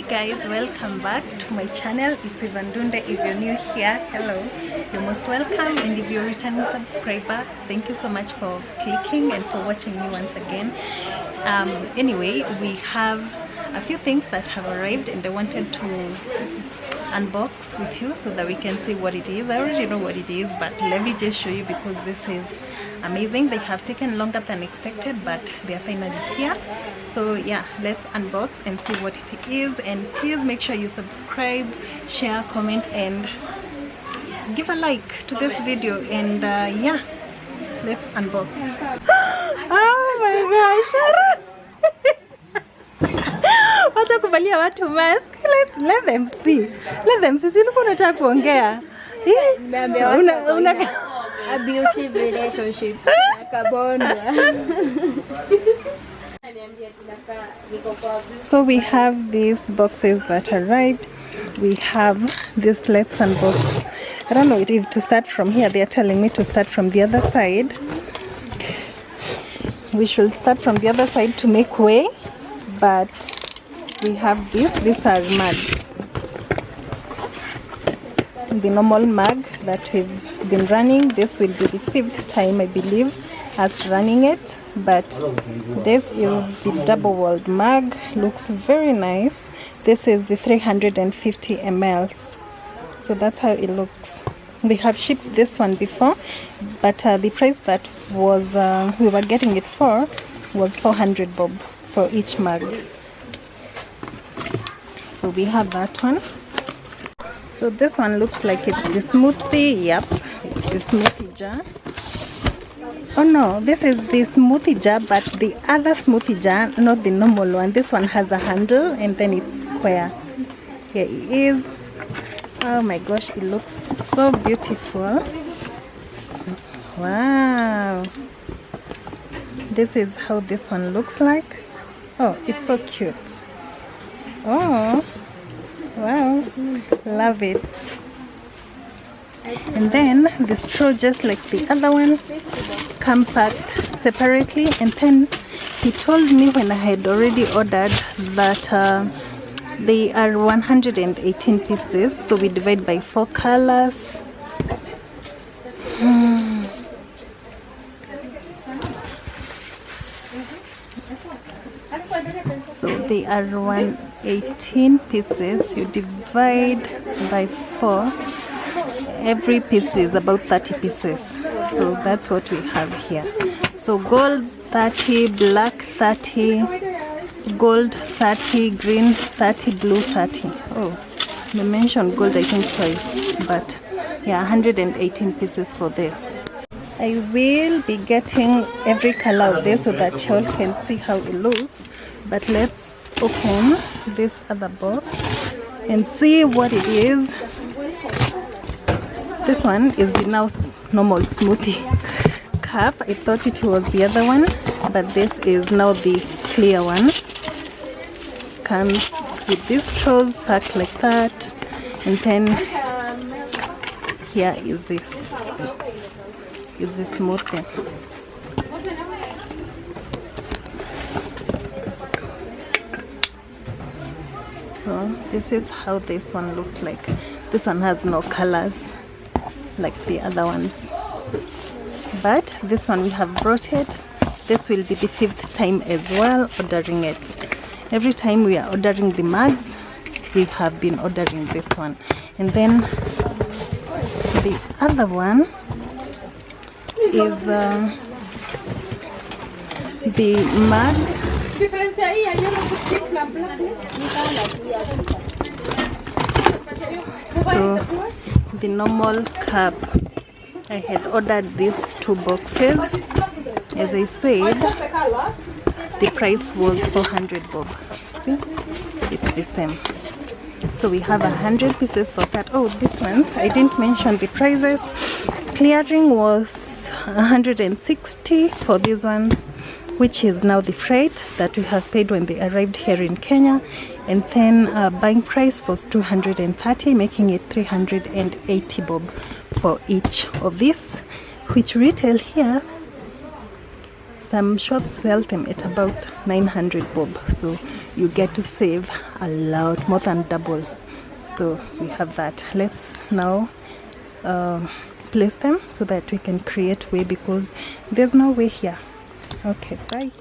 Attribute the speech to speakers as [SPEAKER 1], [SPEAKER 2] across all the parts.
[SPEAKER 1] guys, welcome back to my channel. It's Ndunde. If you're new here, hello, you're most welcome, and if you're a returning subscriber, thank you so much for clicking and for watching me once again. Anyway, we have a few things that have arrived and I wanted to unbox with you so that we can see what it is. I already know what it is, but let me just show you because this is amazing. They have taken longer than expected, but they are finally here. So yeah, let's unbox and see what it is, and please make sure you subscribe, share, comment, and give a like to this video. And yeah, let's unbox. Oh my gosh, wacha kuvalia watu mask. Let them see. Let them see. Ulikuwa unataka kuongea
[SPEAKER 2] abusive relationship kabonda.
[SPEAKER 1] So we have these boxes that arrived. We have this let's unbox. I don't know if to start from here. They are telling me to start from the other side. We should start from the other side to make way, but we have this. These are mugs. The normal mug that we've been running. This will be the 5th time, I believe, us running it, but this is the double walled mug. Looks very nice. This is the 350 mls, so that's how it looks. We have shipped this one before, but the price that was we were getting it for was 400 bob for each mug. So we have that one. So this one looks like it's the smoothie. Yep, it's the smoothie jar. Oh no, this is the smoothie jar, but the other smoothie jar, not the normal one. This one has a handle and then it's square. Here it is. Oh my gosh, it looks so beautiful. Wow. This is how this one looks like. Oh, it's so cute. Oh, wow, love it. And then the straw, just like the other one, come packed separately. And then he told me when I had already ordered that they are 118 pieces, so we divide by 4 colors. So they are 118 pieces. You divide by 4. Every piece is about 30 pieces. So that's what we have here. So gold 30, black 30, gold 30, green 30, blue 30. Oh, they mentioned gold I think twice, but yeah, 118 pieces for this. I will be getting every color of this so that y'all can see how it looks. But let's open this other box and see what it is. This one is the now normal smoothie cup. I thought it was the other one, but this is now the clear one. Comes with these straws packed like that, and then here is this. Is the smoothie. So this is how this one looks like. This one has no colors like the other ones, but this one we have brought it. This will be the 5th time as well ordering it. Every time we are ordering the mugs, we have been ordering this one. And then the other one is the mug. So the normal cup, I had ordered these 2 boxes. As I said, the price was 400 bob. See, it's the same. So we have 100 pieces for that. Oh, these ones I didn't mention the prices. Clearing was 160 for this one, which is now the freight that we have paid when they arrived here in Kenya. And then buying price was 230, making it 380 bob for each of these, which retail here some shops sell them at about 900 bob, so you get to save a lot more than double. So we have that. Let's now place them so that we can create way, because there's no way here. Okay, bye.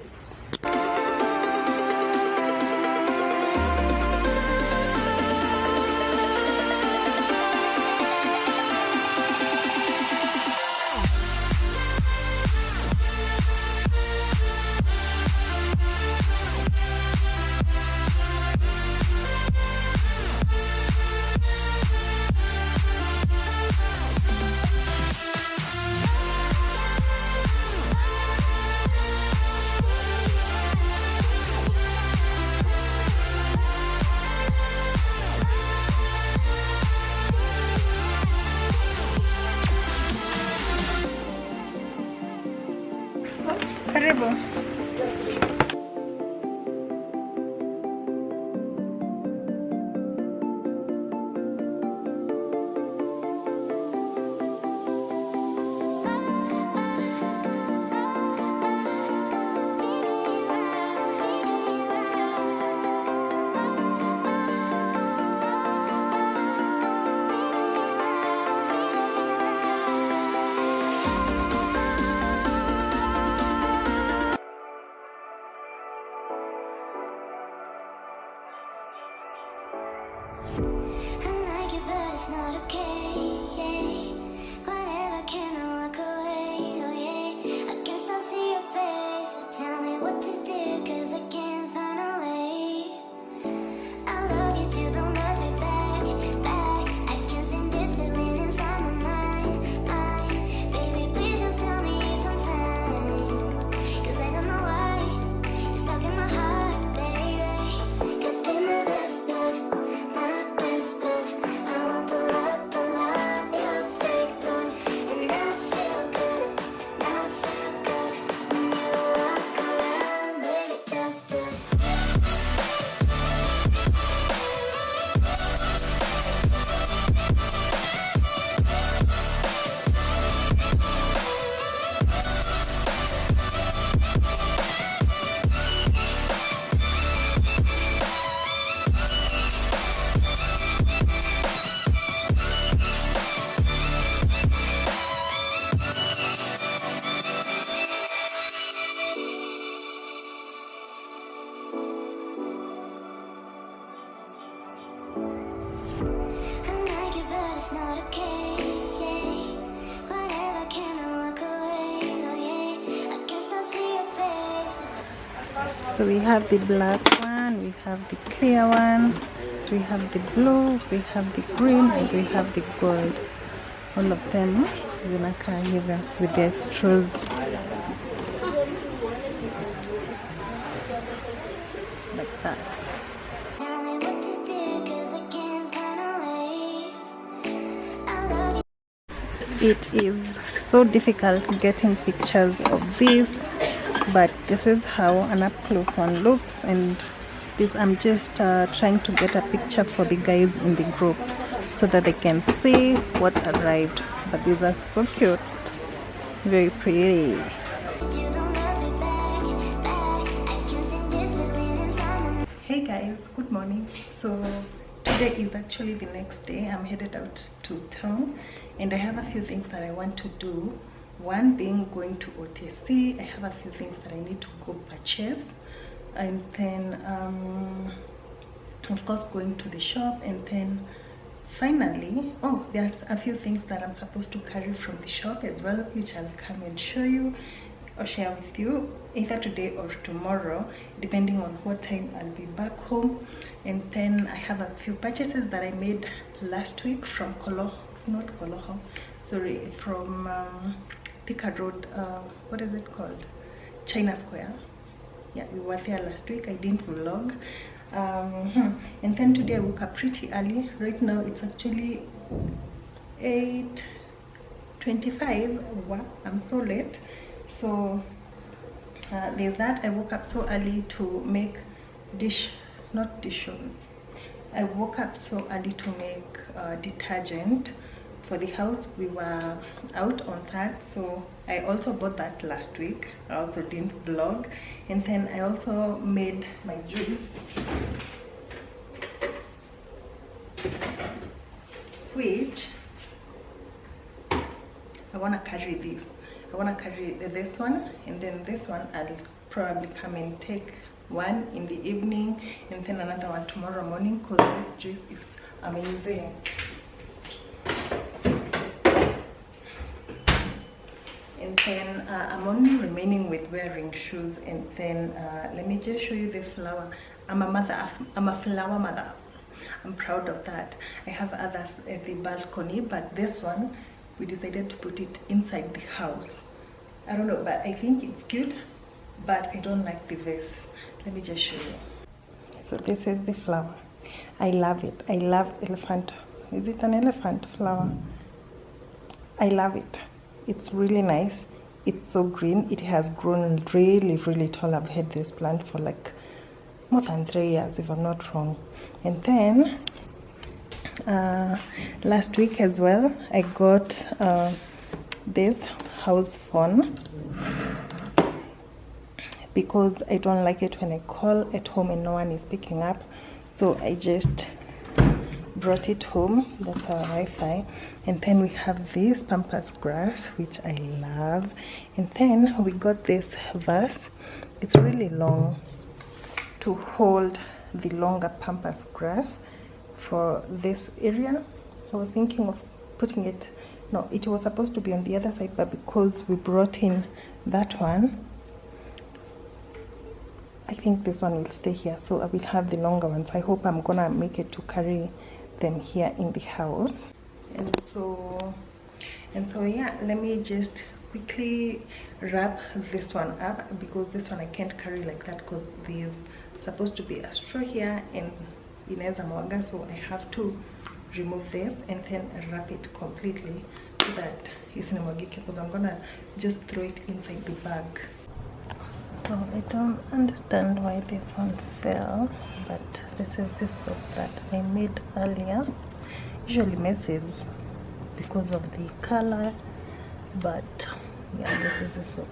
[SPEAKER 1] Karibu. So we have the black one, we have the clear one, we have the blue, we have the green, and we have the gold. All of them zinakaa hivi with their straws. Like that. It is so difficult getting pictures of this, but this is how an up close one looks, and this I'm just trying to get a picture for the guys in the group so that they can see what arrived. But these are so cute, very pretty. Hey guys, good morning. So today is actually the next day. I'm headed out to town and I have a few things that I want to do. One being going to OTC. I have a few things that I need to go purchase, and then of course going to the shop, and then finally, oh, there's a few things that I'm supposed to carry from the shop as well, which I'll come and show you or share with you either today or tomorrow, depending on what time I'll be back home. And then I have a few purchases that I made last week from from Thika Road, what is it called, China Square. Yeah, we were there last week. I didn't vlog. And then today I woke up pretty early. Right now it's actually 8:25. Wow, I'm so late. So there's that. I woke up so early to make I woke up so early to make detergent for the house. We were out on that, so I also bought that last week. I also didn't vlog. And then I also made my juice, which I want to carry this. I want to carry this one, and then this one I'll probably come and take one in the evening and then another one tomorrow morning, because this juice is amazing. And then I'm only remaining with wearing shoes. And then let me just show you this flower. I'm a flower mother. I'm proud of that. I have others at the balcony, but this one we decided to put it inside the house. I don't know, but I think it's cute, but I don't like the vase. Let me just show you. So this is the flower. I love it. I love elephant. Is it an elephant flower? I love it. It's really nice. It's so green. It has grown really tall. I've had this plant for like more than 3 years, if I'm not wrong. And then last week as well, I got this house phone, because I don't like it when I call at home and no one is picking up. So I just brought it home. That's our Wi-Fi. And then we have this pampas grass, which I love. And then we got this vase. It's really long to hold the longer pampas grass for this area. I was thinking of putting it, no, it was supposed to be on the other side, but because we brought in that one, I think this one will stay here, so I will have the longer ones. I hope I'm gonna make it to carry them here in the house. And so yeah, let me just quickly wrap this one up, because this one I can't carry like that, because there's supposed to be a straw here and inaweza mwaga, so I have to remove this and then wrap it completely so that isinimwagike, because I'm gonna just throw it inside the bag. So I don't understand why this one fell, but this is the soap that I made earlier. Usually messes because of the color, but yeah, this is the soap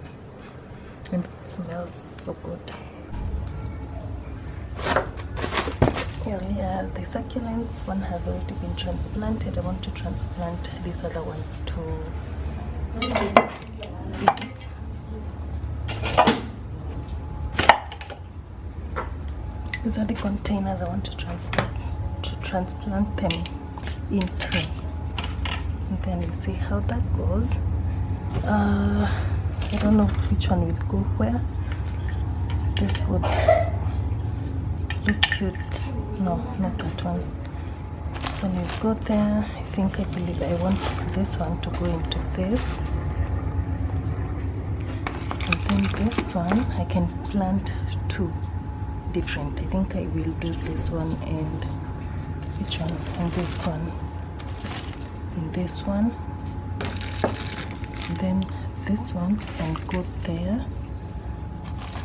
[SPEAKER 1] and it smells so good. Yeah, the succulents, one has already been transplanted. I want to transplant these other ones too. These are the containers I want to transplant them into, and then we'll see how that goes. I don't know which one will go where. This would look cute. No, not that one. So we'll go there. I believe I want this one to go into this, and then this one I can plant two different. I think I will do this one and which one, and this one, and this one, and then this one can go there,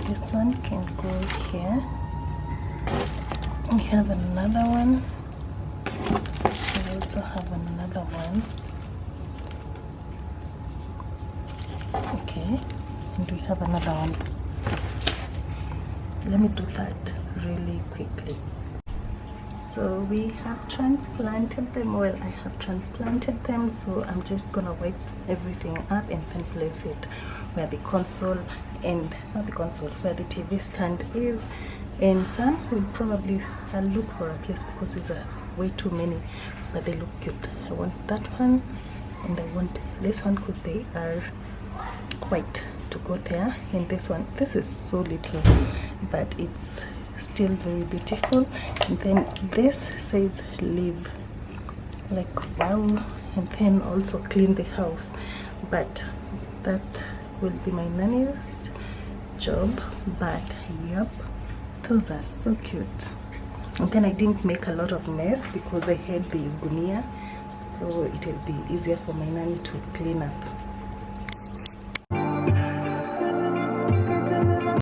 [SPEAKER 1] this one can go here. We have another one. We also have another one. Okay, and we have another one. Let me do that really quickly. So we have transplanted them. Well, I have transplanted them, so I'm just gonna wipe everything up and then place it where the console and not the console, where the TV stand is. And some will probably look for a place because these are way too many, but they look cute. I want that one and I want this one because they are white to go there. And this one, this is so little, but it's still very beautiful. And then this says live, like wow. And then also clean the house, but that will be my nanny's job. But yep, those are so cute. And then I didn't make a lot of mess because I had the gunia, so it will be easier for my nanny to clean up.